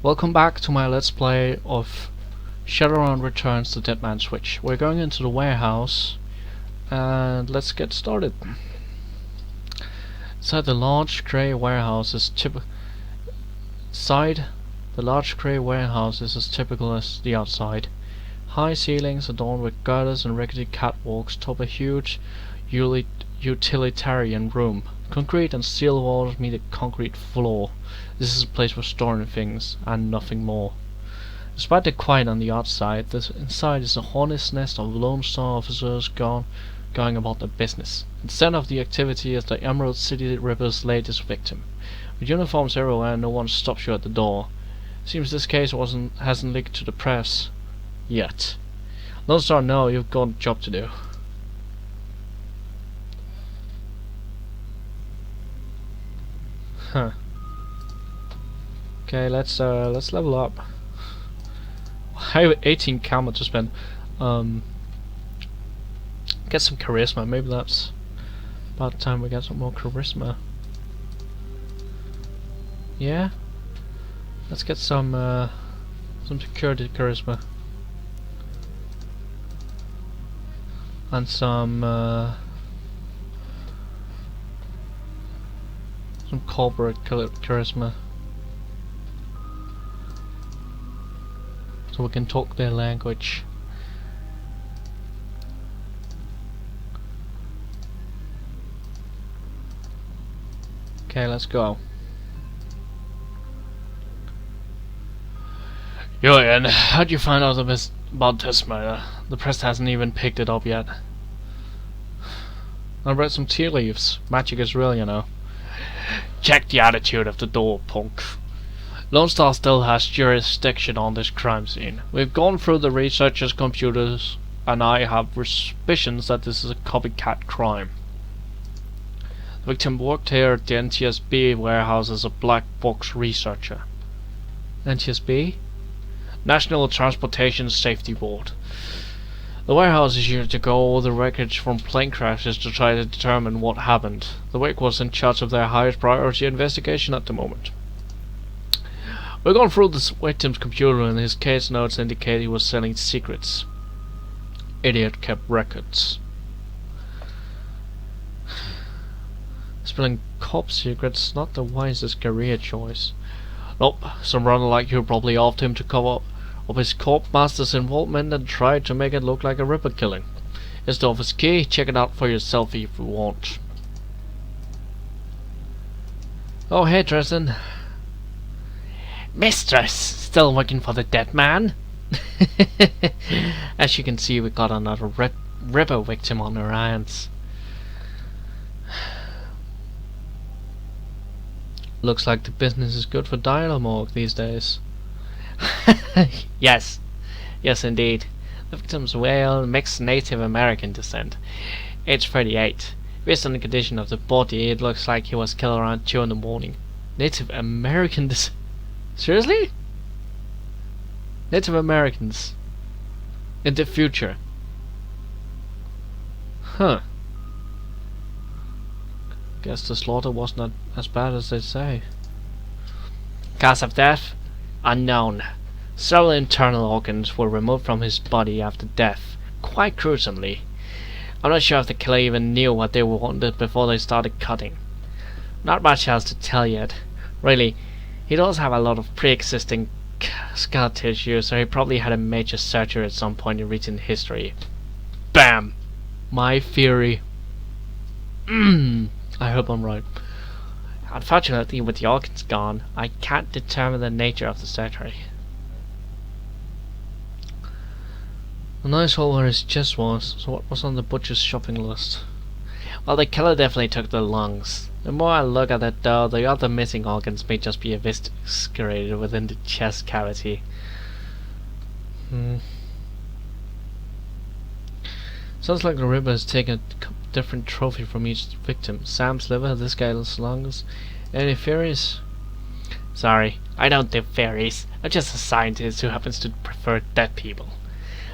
Welcome back to my Let's Play of Shadowrun Returns to Dead Man's Switch. We're going into the warehouse and let's get started. Inside the large grey warehouse is as typical as the outside. High ceilings adorned with girders and rickety catwalks top a huge utilitarian room. Concrete and steel walls meet a concrete floor. This is a place for storing things, and nothing more. Despite the quiet on the outside, inside is a hornet's nest of Lone Star officers going about their business. At the center of the activity is the Emerald City Ripper's latest victim. With uniforms everywhere, no one stops you at the door. Seems this case hasn't leaked to the press. Yet. Lone Star, no, you've got a job to do. Huh. Okay, let's level up. I have 18 karma to spend. Get some charisma. Maybe that's about time we get some more charisma. Yeah. Let's get some security charisma and some corporate charisma, so we can talk their language. Okay, let's go. Julian, how'd you find out about this murder? The press hasn't even picked it up yet. I read some tea leaves. Magic is real, you know. Check the attitude of the door, punk. Lone Star still has jurisdiction on this crime scene. We've gone through the researchers' computers, and I have suspicions that this is a copycat crime. The victim worked here at the NTSB warehouse as a black box researcher. NTSB? National Transportation Safety Board. The warehouse is here to go over the records from plane crashes to try to determine what happened. The WIC was in charge of their highest priority investigation at the moment. We've gone through the victim's computer and his case notes indicate he was selling secrets. Idiot kept records. Spilling cop secrets, not the wisest career choice. Nope, some runner like you probably offered him to cover up his corp master's involvement and tried to make it look like a Ripper killing. It's the office key. Check it out for yourself if you want. Oh, hey, Tristan. Mistress! Still working for the dead man? As you can see, we got another Ripper victim on our hands. Looks like the business is good for dialogue these days. Yes indeed. The victim's male, mixed Native American descent, age 38. Based on the condition of the body, it looks like he was killed around 2 in the morning. Native American descent? Seriously? Native Americans in the future? Huh. Guess the slaughter was not as bad as they say. Cause of death? Unknown. Several internal organs were removed from his body after death, quite gruesomely. I'm not sure if the killer even knew what they wanted before they started cutting. Not much else to tell yet. Really, he does have a lot of pre-existing scar tissue, so he probably had a major surgery at some point in recent history. Bam! My theory. I hope I'm right. Unfortunately, with the organs gone, I can't determine the nature of the surgery. A nice hole where his chest was, so what was on the butcher's shopping list? Well, the killer definitely took the lungs. The more I look at it though, the other missing organs may just be eviscerated within the chest cavity. Sounds like the Ripper has taken a different trophy from each victim. Sam's liver, this guy's lungs. Any theories? Sorry, I don't do fairies. I'm just a scientist who happens to prefer dead people.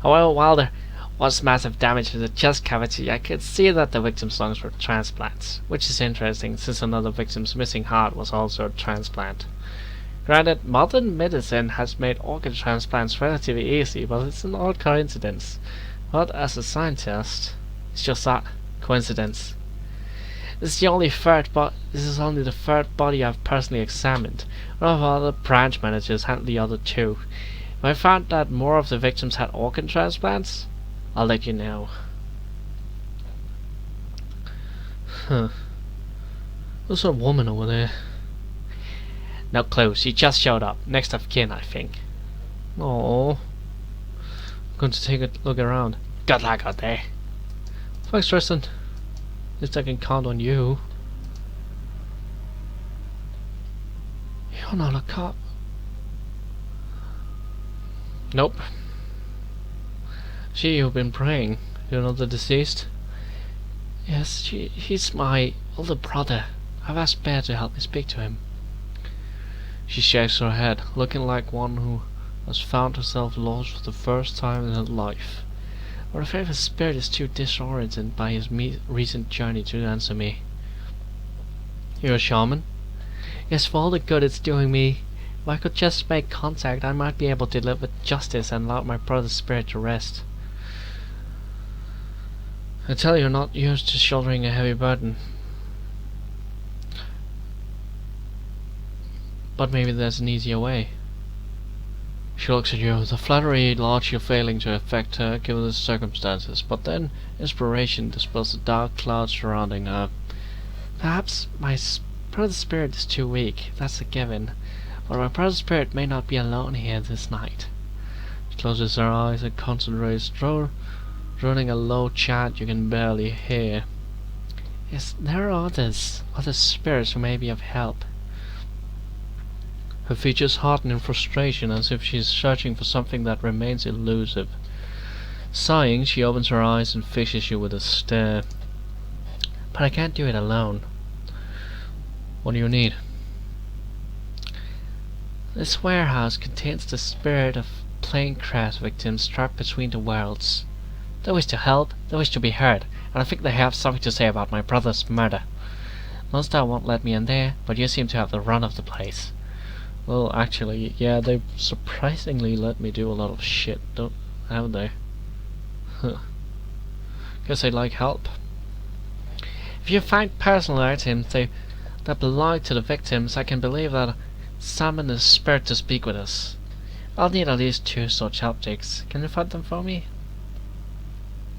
However, while there was massive damage to the chest cavity, I could see that the victim's lungs were transplants, which is interesting since another victim's missing heart was also a transplant. Granted, modern medicine has made organ transplants relatively easy, but it's an odd coincidence. But as a scientist, it's just that coincidence. This is only the third body I've personally examined. One of our other branch managers handled the other two. If I found that more of the victims had organ transplants, I'll let you know. Huh. There's a woman over there. No clue, she just showed up. Next of kin, I think. Oh, I'm going to take a look around. Good luck out there. Thanks, Tristan. At least I can count on you. You're not a cop. Nope. You've been praying. You know the deceased? Yes, he's my older brother. I've asked Bear to help me speak to him. She shakes her head, looking like one who has found herself lost for the first time in her life. I'm afraid his spirit is too disoriented by his recent journey to answer me. You're a shaman? Yes, for all the good it's doing me. If I could just make contact, I might be able to live with justice and allow my brother's spirit to rest. I tell you, you're not used to shouldering a heavy burden. But maybe there's an easier way. She looks at you, the flattery largely failing to affect her given the circumstances, but then inspiration dispels the dark clouds surrounding her. Perhaps my brother's spirit is too weak, that's a given, but my brother's spirit may not be alone here this night. She closes her eyes and concentrates, droning a low chant you can barely hear. Yes, there are other spirits who may be of help. Her features harden in frustration as if she is searching for something that remains elusive. Sighing, she opens her eyes and fixes you with a stare. But I can't do it alone. What do you need? This warehouse contains the spirit of plane crash victims trapped between the worlds. They wish to help, they wish to be heard, and I think they have something to say about my brother's murder. Lonstar won't let me in there, but you seem to have the run of the place. Well, actually, yeah, they surprisingly let me do a lot of shit, haven't they? Huh. Guess they like help. If you find personal items that belong to the victims, I can believe that summon the spirit to speak with us. I'll need at least 2 such objects. Can you find them for me?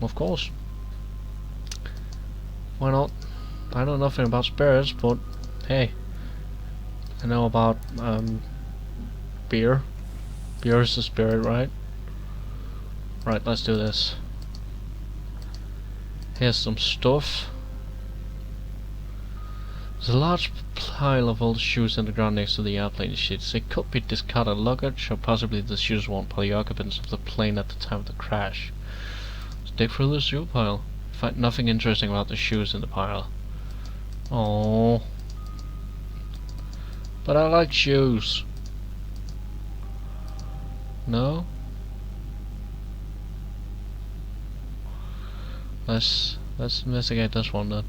Of course. Why not? I know nothing about spirits, but hey. I know about beer. Beer is the spirit, right? Right, let's do this. Here's some stuff. There's a large pile of old shoes on the ground next to the airplane sheets. They could be discarded luggage, or possibly the shoes worn by the occupants of the plane at the time of the crash. Let's dig through the shoe pile. Find nothing interesting about the shoes in the pile. Oh. But I like shoes. No? Let's investigate this one then.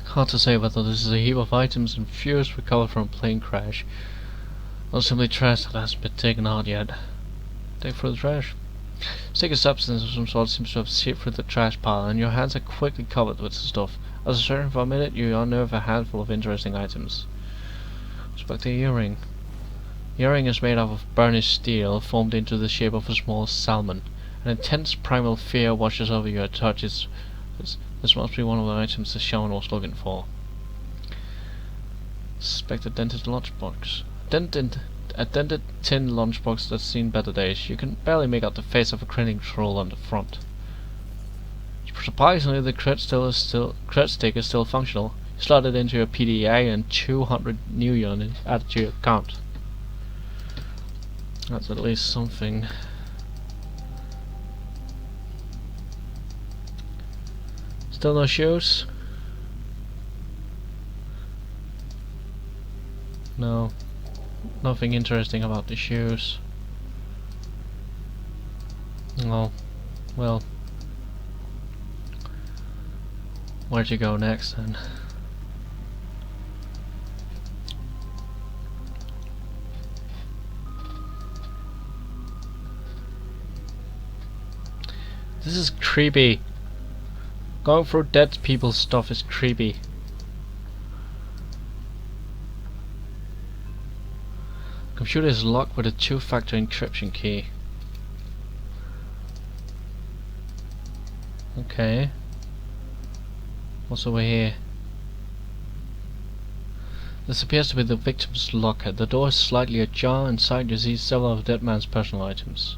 Hard to say whether this is a heap of items and fuels recovered from a plane crash, or simply trash that hasn't been taken out yet. Dig through the trash. Sticky substance of some sort seems to have seeped through the trash pile, and your hands are quickly covered with the stuff. After searching for a minute, you unearth a handful of interesting items. Suspect the earring. The earring is made out of burnished steel, formed into the shape of a small salmon. An intense primal fear washes over your touch. This must be one of the items the shaman was looking for. Suspect a dented lunchbox. A dented tin lunchbox that's seen better days. You can barely make out the face of a grinning troll on the front. Surprisingly, the crit stick is still functional. You slot it into your PDA and 200 new units added to your account. That's at least something. Still no shoes? No. Nothing interesting about the shoes. Oh. Well. Where'd you go next then? This is creepy. Going through dead people's stuff is creepy. Computer is locked with a two-factor encryption key. Okay. What's over here? This appears to be the victim's locker. The door is slightly ajar. Inside you see several of the dead man's personal items.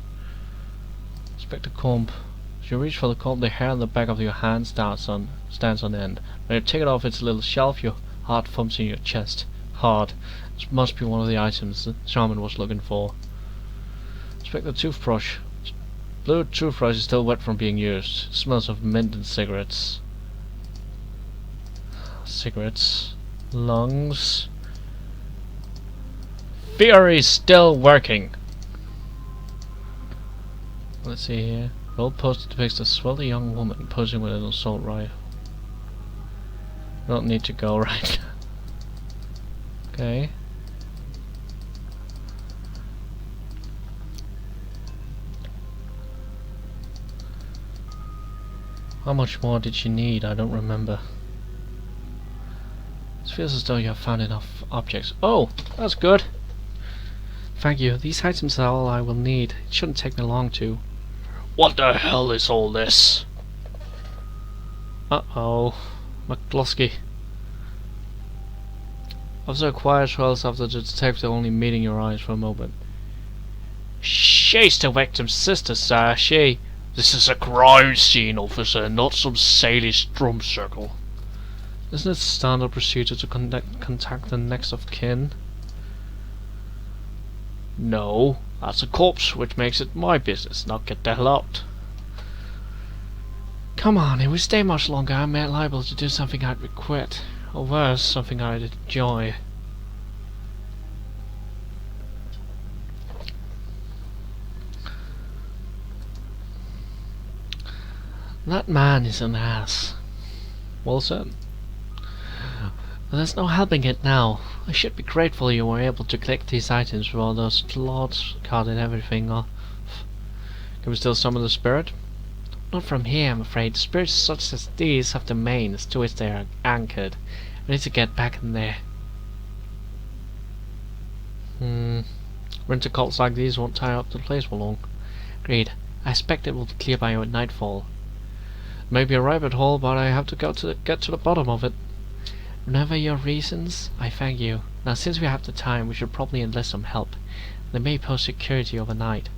Inspect the comb. As you reach for the comb, the hair on the back of your hand stands on end. When you take it off its little shelf, your heart thumps in your chest. Hard. This must be one of the items the shaman was looking for. Inspect the toothbrush. Blue toothbrush is still wet from being used. It smells of mint and cigarettes. Cigarettes. Lungs. Fury's still working. Let's see here. The old poster depicts a swarthy young woman posing with an assault rifle. Don't need to go right now. Okay. How much more did she need? I don't remember. It feels as though you have found enough objects. Oh, that's good. Thank you. These items are all I will need. It shouldn't take me long to. What the hell is all this? Uh-oh. McCluskey. Officer quiet trails after the detective only meeting your eyes for a moment. She's the victim's sister, sir. She... This is a crime scene, officer, not some Saley's drum circle. Isn't it standard procedure to contact the next of kin? No, that's a corpse, which makes it my business, not get the hell out. Come on, if we stay much longer, I'm liable to do something I'd regret, or worse, something I'd enjoy. That man is an ass. Well said. But there's no helping it now. I should be grateful you were able to collect these items with all those claws carted everything off. Can we still summon the spirit? Not from here, I'm afraid. Spirits such as these have domains to which they are anchored. We need to get back in there. Winter cults like these won't tie up the place for long. Agreed. I expect it will be clear by nightfall. Maybe a rabbit hole, but I have to get to the bottom of it. Whenever your reasons, I thank you. Now, since we have the time, we should probably enlist some help. They may post security overnight.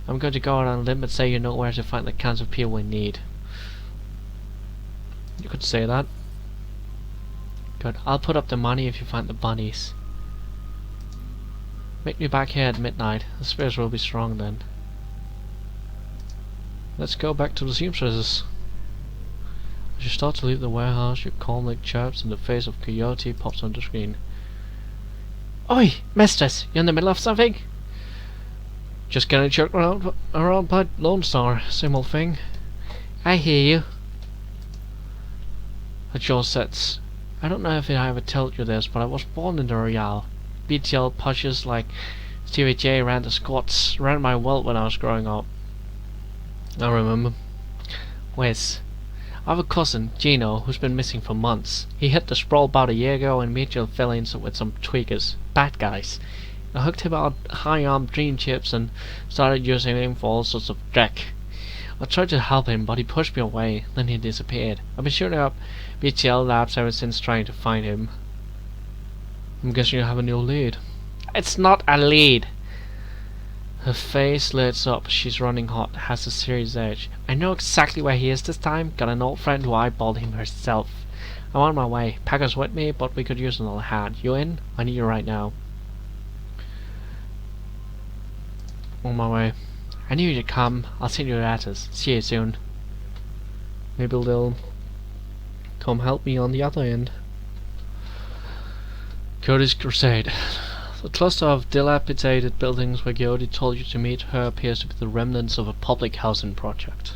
I'm going to go out on a limb and say you know where to find the kinds of people we need. You could say that. Good. I'll put up the money if you find the bunnies. Meet me back here at midnight. The spirits will be strong then. Let's go back to the seamstresses. As you start to leave the warehouse, your calm like chirps and the face of Coyote pops on the screen. Oi, mistress, you in the middle of something? Just getting jerked around by Lone Star, same old thing. I hear you. Her jaw sets. I don't know if I ever told you this, but I was born in the Royale. BTL pushes like Stevie J ran the squats, ran my world when I was growing up. I remember. Wes. I have a cousin, Gino, who's been missing for months. He hit the sprawl about a year ago and immediately fell in with some tweakers, bad guys. I hooked him out high-armed dream chips and started using him for all sorts of dreck. I tried to help him, but he pushed me away, then he disappeared. I've been shooting up BTL labs ever since trying to find him. I'm guessing you have a new lead. It's not a lead! Her face lights up. She's running hot, has a serious edge. I know exactly where he is this time. Got an old friend who eyeballed him herself. I'm on my way. Packer's with me, but we could use another hand. You in? I need you right now. On my way. I knew you'd come. I'll send you your address. See you soon. Maybe they'll come help me on the other end. Cody's Crusade. The cluster of dilapidated buildings where Coyote told you to meet her appears to be the remnants of a public housing project.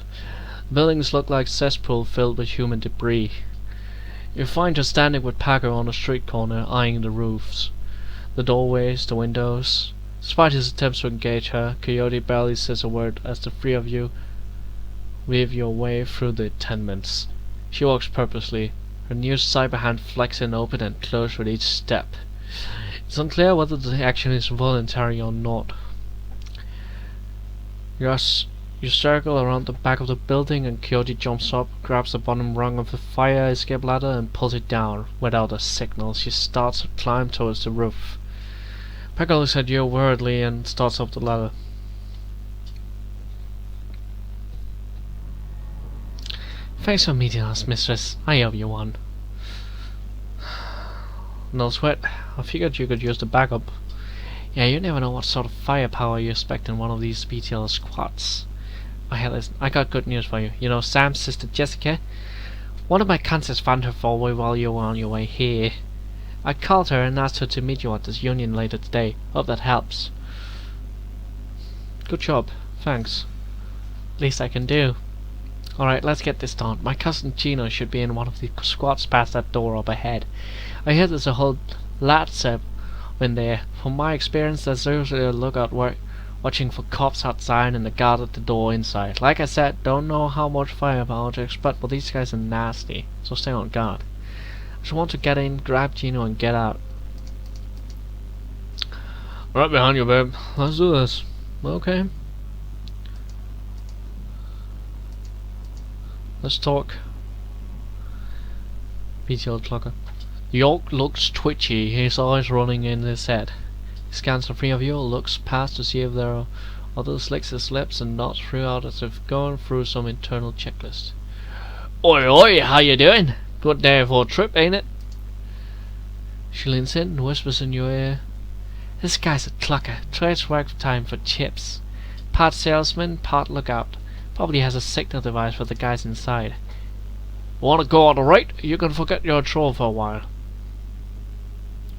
The buildings look like cesspool filled with human debris. You find her standing with Packer on a street corner, eyeing the roofs, the doorways, the windows. Despite his attempts to engage her, Coyote barely says a word as the three of you weave your way through the tenements. She walks purposely, her new cyber hand flexing open and closed with each step. It's unclear whether the action is voluntary or not. You circle around the back of the building and Coyote jumps up, grabs the bottom rung of the fire escape ladder and pulls it down. Without a signal, she starts to climb towards the roof. Pekka looks at you worriedly and starts up the ladder. Thanks for meeting us, mistress. I owe you one. No sweat. I figured you could use the backup. Yeah, you never know what sort of firepower you expect in one of these BTL squads. Oh, hey, listen, I got good news for you. You know Sam's sister Jessica? One of my cancers found her for a while you were on your way here. I called her and asked her to meet you at this union later today. Hope that helps. Good job. Thanks. Least I can do. Alright, let's get this done. My cousin Gino should be in one of the squads past that door up ahead. I hear there's a whole lot in there. From my experience, there's usually a lookout watching for cops outside and a guard at the door inside. Like I said, don't know how much firepower to expect, but these guys are nasty, so stay on guard. I just want to get in, grab Gino, and get out. Right behind you, babe. Let's do this. Okay. Let's talk. BTL Clocker. The orc looks twitchy, his eyes running in his head. He scans the three of you, looks past to see if there are others, licks his lips and nods throughout as if going through some internal checklist. Oi oi, how you doing? Good day for a trip, ain't it? She leans in and whispers in your ear. This guy's a clucker, trades work time for chips. Part salesman, part lookout. Probably has a signal device for the guys inside. Want to go on the right? You can forget you're a troll for a while.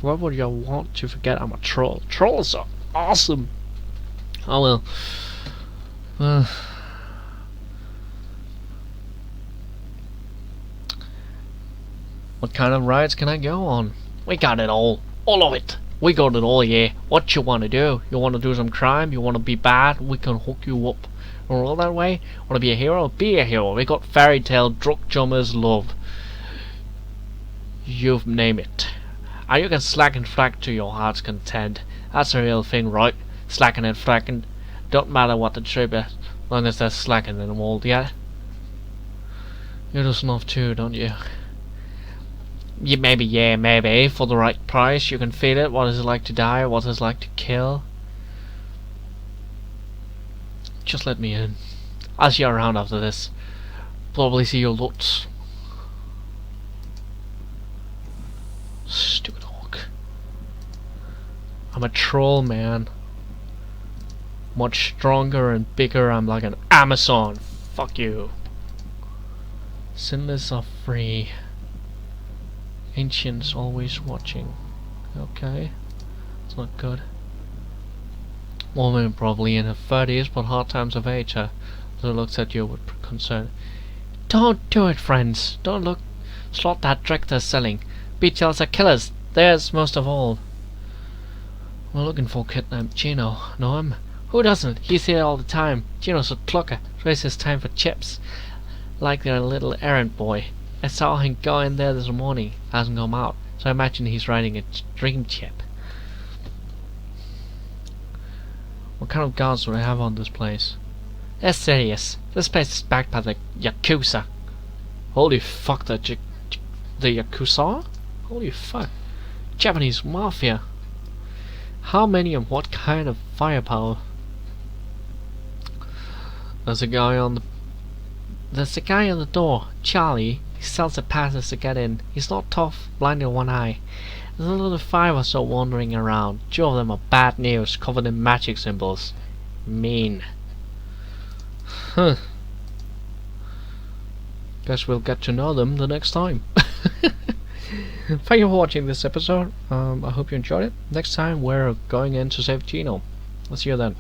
Why would you want to forget I'm a troll? Trolls are awesome! Oh well. What kind of rides can I go on? We got it all. All of it. We got it all, yeah. What you want to do? You want to do some crime? You want to be bad? We can hook you up. Roll that way? Want to be a hero? Be a hero. We got fairy tale, drunk jummers, love. You name it. And you can slack and frack to your heart's content. That's the real thing, right? Slacking and fracking. Don't matter what the trip is, as long as there's slacking in the world, yeah? You do snuff too, don't you? Yeah, maybe. For the right price, you can feel it. What is it like to die? What is it like to kill? Just let me in. I'll see you around after this. Probably see your lots. Stupid orc. I'm a troll, man. Much stronger and bigger. I'm like an Amazon. Fuck you. Sinless are free. Ancients always watching. Okay. It's not good. Woman probably in her 30s, but hard times of age. Her looks at you with concern. Don't do it, friends. Don't look. Slot that trick they're selling. BTLs are killers. Theirs most of all. We're looking for a kid named Gino. Know him? Who doesn't? He's here all the time. Gino's a clucker. Trades his time for chips. Like they're a little errand boy. I saw him go in there this morning. Hasn't come out. So I imagine he's riding a dream chip. What kind of guards do they have on this place? They're serious. This place is backed by the Yakuza. Holy fuck, the Yakuza? Holy fuck. Japanese mafia. How many and what kind of firepower? There's a guy on the door. Charlie. He sells the passes to get in. He's not tough, blind in one eye. There's another 5 or so wandering around. 2 of them are bad news, covered in magic symbols. Mean. Huh. Guess we'll get to know them the next time. Thank you for watching this episode. I hope you enjoyed it. Next time we're going in to save Gino. I'll see you then.